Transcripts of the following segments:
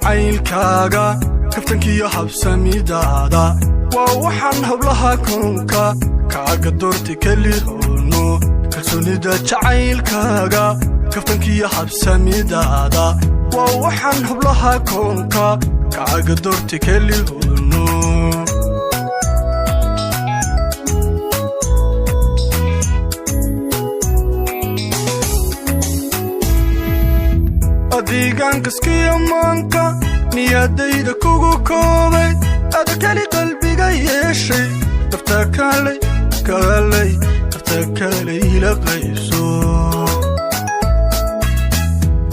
jacaylkaaga kaftankiyo habsamidaada waa waxaan hablaha koonka kaaga doorti kalihoono kalsoonida jacaylkaaga kaftankiyo habsamidaada waa waxaan hablaha koonka kaaga doorti kalihoono adigan kaskiyo maanka niyadayda kugu koobay ada kali qalbiga yeeshay dafta kalay ila qayso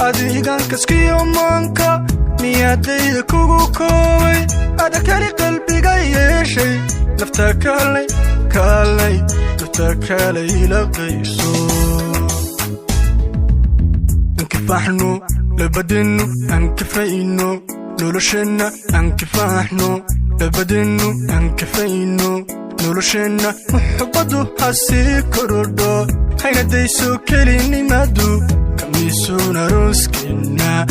adigan kaskiyo maanka niyadayda kugu koobay ada kali qalbiga yeeshay dafta kalay ila qayso انكفاحنو لبدنو انكفاينو نولوشنا انكفاحنو لبدنو انكفاينو نولوشنا محبدو هاسي كوردو هينا دايسو كليني مادو كميسونا روسكينا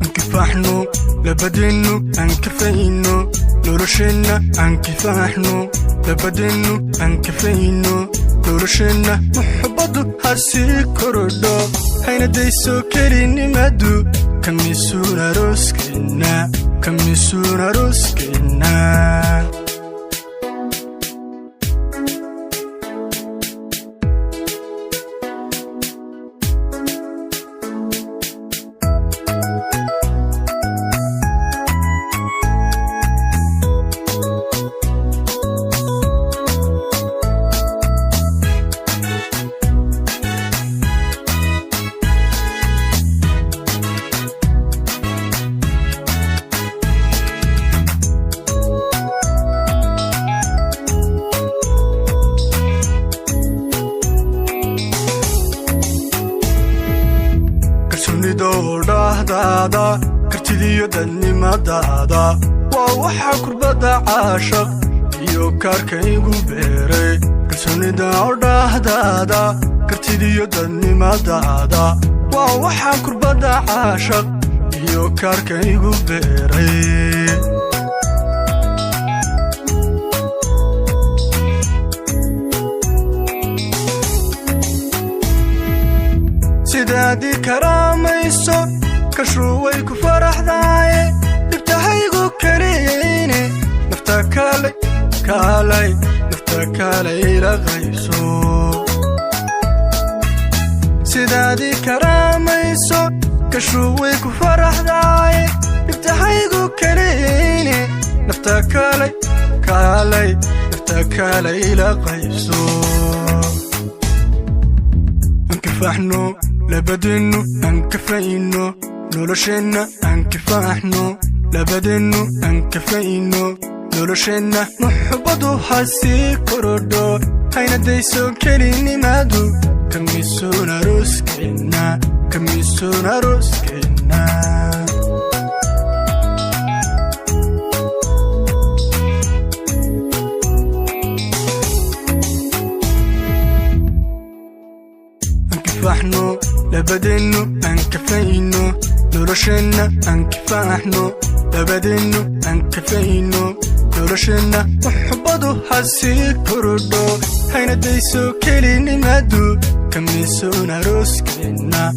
انكفاحنو لبدنو انكفاينو نولوشنا انكفاحنو لبدنو انكفاينو نولوشنا محبدو هاسي كوردو هينا دايسو كليني مادو كميسونا روسكينا doodaada kartidiyo dadnimadaada waa waxa kurbada caashaq iyo kaarkaygu beeray kalsoonida doodaada kartidiyo dadnimadaada waa waxa kurbada caashaq iyo kaarkaygu beeray sidaadii karaamayso kashuway ku faraxdaaye dhibtahaygu kariyeyne nafta kalay ila qayso sidaadii karaamayso kashuway ku faraxdaaye dhibtahaygu kariyeyne nafta kalay ila qayso انكفاحنو لبدنو انكفاينو نولوشنا انكفاحنو لبدنو انكفاينو نولوشنا محبدو حاسي كوردو هينا دايسو كليني مادو كميسونا روسكينا انكفاحنو لبدنو انكفاينو نولوشنا انكفاحنو لبدنو انكفاينو نولوشنا محبدو حاسي كوردو هينا دايسو كليني مادو كميسونا روسكينا